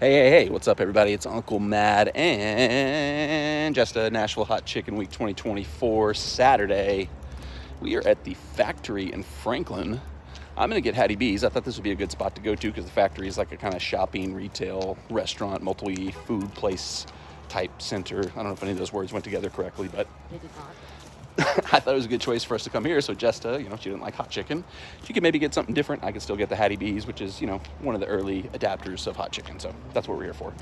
Hey, what's up, everybody? It's Uncle Mad and Jesta, Nashville Hot Chicken Week 2024, Saturday. We are at the factory in Franklin. I'm going to get Hattie B's. I thought this would be a good spot to go to because the factory is like a kind of shopping, retail, restaurant, multi-food place type center. I don't know if any of those words went together correctly, but They did not. I thought it was a good choice for us to come here. So Jesta, she didn't like hot chicken. She could maybe get something different. I could still get the Hattie B's, which is, one of the early adapters of hot chicken. So that's what we're here for.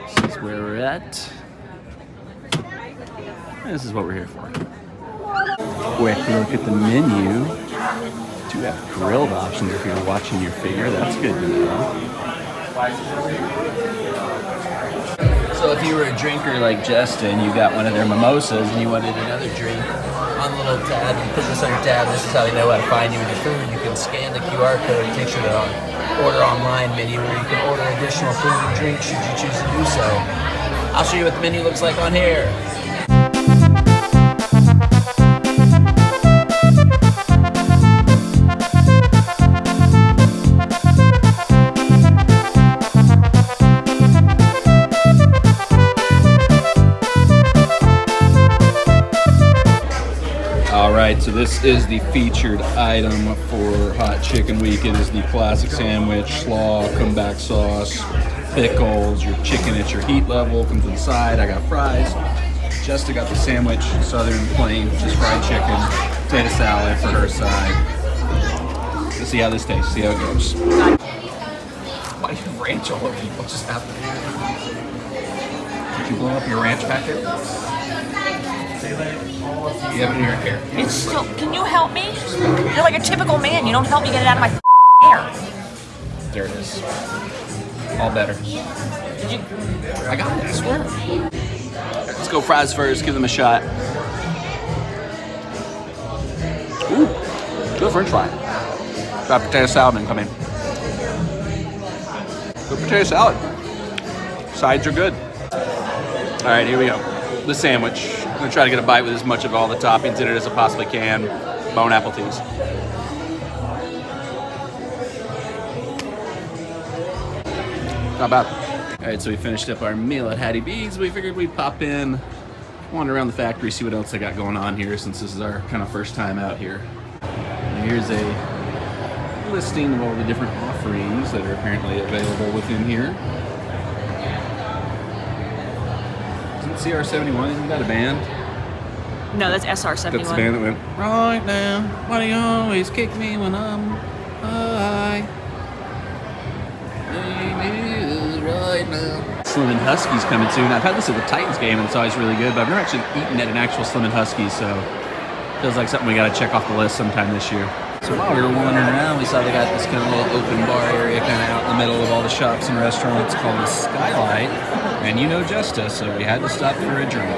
This is where we're at. This is what we're here for. Quick look at the menu. Do have grilled options if you're watching your figure. That's good to know. So if you were a drinker like Jesta and you got one of their mimosas and you wanted another drink, on the little tab, you put this on your tab, this is how they know how to find you with your food. You can scan the QR code, it takes you to the order online menu where you can order additional food and drink should you choose to do so. I'll show you what the menu looks like on here. Alright, so this is the featured item for Hot Chicken Week. It is the classic sandwich, slaw, comeback sauce, pickles, your chicken at your heat level comes inside. I got fries. Jesta got the sandwich, southern plain, just fried chicken, potato salad for her side. Let's see how this tastes, see how it goes. Why do you have ranch all over you? What just happened? Did you blow up your ranch packet? You have it in your hair. It's still. Can you help me? You're like a typical man. You don't help me get it out of my hair. There it is. All better. Did you? I got it, I swear. Let's go fries first, give them a shot. Ooh, good french fry. Got potato salad and come in. Good potato salad. Sides are good. All right, here we go. The sandwich. I'm gonna try to get a bite with as much of all the toppings in it as I possibly can. Bone apple teas. Not bad. All right, so we finished up our meal at Hattie B's. We figured we'd pop in, wander around the factory, see what else they got going on here since this is our kind of first time out here. And here's a listing of all the different offerings that are apparently available within here. CR71, isn't that a band? No, that's SR71. That's the band that went, right now, why do you always kick me when I'm high? Right now. Slim and Husky's coming soon. I've had this at the Titans game and it's always really good, but I've never actually eaten at an actual Slim and Husky, so it feels like something we gotta check off the list sometime this year. So while we were wandering around, we saw they got this kind of little open bar area kind of out in the middle of all the shops and restaurants called the Skylight. And you know Jesta, so we had to stop for a drink.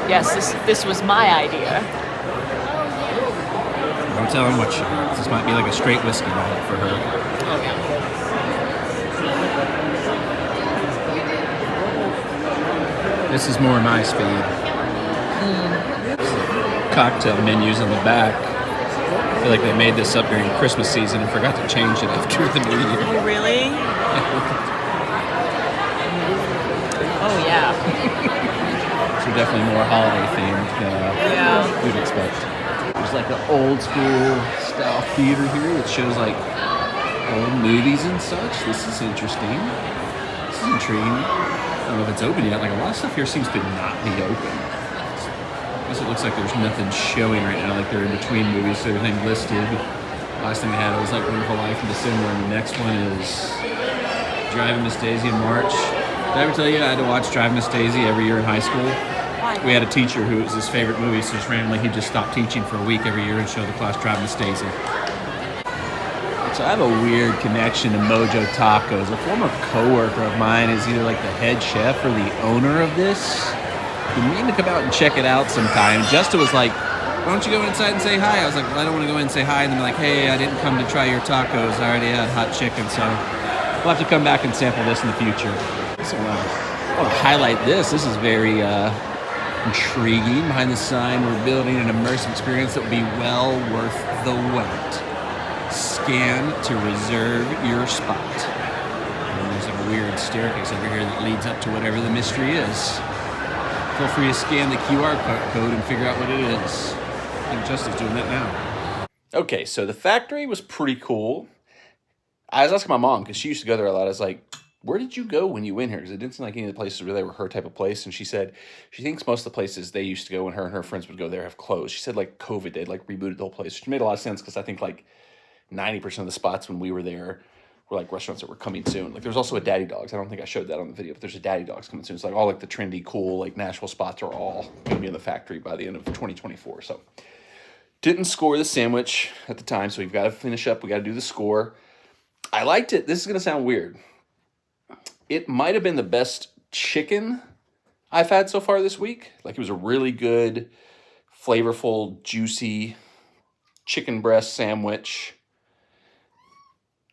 Yes, this was my idea. Don't tell him what she wants. This might be like a straight whiskey night for her. Oh yeah. This is more my speed. Cocktail menus on the back. I feel like they made this up during Christmas season and forgot to change it after the New Year. Oh really? Oh yeah. So definitely more holiday themed than you'd expect. There's like an old school style theater here that shows like old movies and such. This is interesting. This is intriguing. I don't know if it's open yet. Like a lot of stuff here seems to not be open. I guess it looks like there's nothing showing right now. Like they're in between movies, so everything listed. Last thing they had was like Wonderful Life in December, and the next one is Driving Miss Daisy in March. Did I ever tell you I had to watch Driving Miss Daisy every year in high school? Why? We had a teacher who was his favorite movie, so just randomly he'd just stop teaching for a week every year and show the class Driving Miss Daisy. So I have a weird connection to Mojo Tacos. A former coworker of mine is either like the head chef or the owner of this. We mean to come out and check it out sometime. Jesta was like, why don't you go inside and say hi? I was like, well, I don't want to go in and say hi. And they're like, hey, I didn't come to try your tacos. I already had hot chicken, so we'll have to come back and sample this in the future. So I want to highlight this. This is very intriguing. Behind the sign, we're building an immersive experience that will be well worth the wait. scan to reserve your spot. And there's a weird staircase over here that leads up to whatever the mystery is. Feel free to scan the QR code and figure out what it is. I think Jesta's doing that now. Okay, so the factory was pretty cool. I was asking my mom, because she used to go there a lot. I was like, where did you go when you went here? Because it didn't seem like any of the places really were her type of place. And she said she thinks most of the places they used to go when her and her friends would go there have closed. She said like COVID, they'd like rebooted the whole place, which made a lot of sense because I think like 90% of the spots when we were there were like restaurants that were coming soon. Like there's also a Daddy Dog's. I don't think I showed that on the video, but there's a Daddy Dog's coming soon. It's like all like the trendy, cool, like Nashville spots are all going to be in the factory by the end of 2024. So didn't score the sandwich at the time, so we've got to finish up. We got to do the score. I liked it. This is going to sound weird. It might have been the best chicken I've had so far this week. Like it was a really good, flavorful, juicy chicken breast sandwich.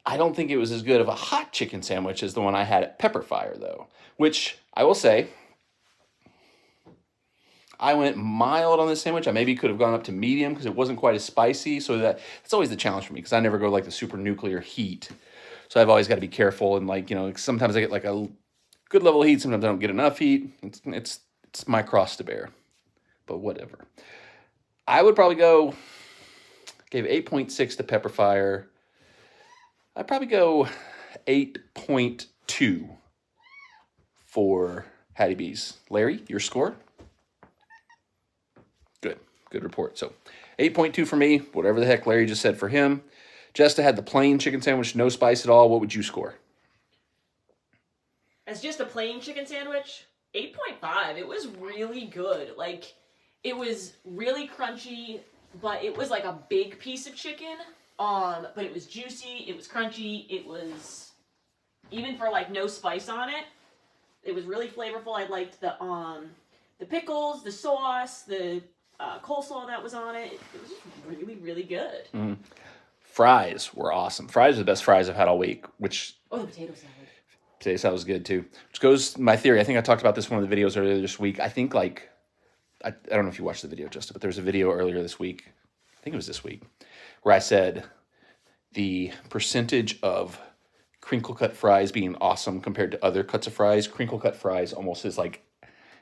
I don't think it was as good of a hot chicken sandwich as the one I had at Pepper Fire, though. Which, I will say, I went mild on this sandwich. I maybe could have gone up to medium because it wasn't quite as spicy. So that's always the challenge for me because I never go like the super nuclear heat. So I've always got to be careful. And like, you know, sometimes I get like a good level of heat. Sometimes I don't get enough heat. It's my cross to bear. But whatever. I would probably gave 8.6 to Pepper Fire. I'd probably go 8.2 for Hattie B's. Larry, your score? Good report. So 8.2 for me, whatever the heck Larry just said for him. Jesta had the plain chicken sandwich, no spice at all. What would you score? As just a plain chicken sandwich, 8.5. It was really good. Like, it was really crunchy, but it was like a big piece of chicken. But it was juicy, it was crunchy, it was, even for like no spice on it, it was really flavorful. I liked the pickles, the sauce, the coleslaw that was on it. It was just really, really good. Mm-hmm. Fries were awesome. Fries are the best fries I've had all week, which... Oh, the potato salad. Potato salad was good, too. Which goes my theory. I think I talked about this in one of the videos earlier this week. I think, like... I don't know if you watched the video, Jesta, but there was a video earlier this week. I think it was this week. Where I said the percentage of crinkle cut fries being awesome compared to other cuts of fries. Crinkle cut fries almost is like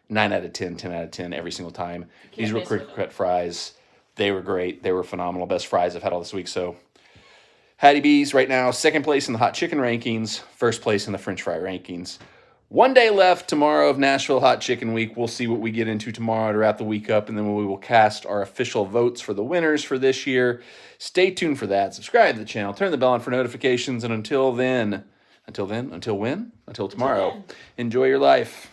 9 out of 10, 10 out of 10 every single time. These were crinkle cut fries. They were great. They were phenomenal. Best fries I've had all this week. So Hattie B's right now, second place in the hot chicken rankings, first place in the French fry rankings. One day left tomorrow of Nashville Hot Chicken Week. We'll see what we get into tomorrow to wrap the week up, and then we will cast our official votes for the winners for this year. Stay tuned for that. Subscribe to the channel. Turn the bell on for notifications. And until tomorrow, enjoy your life.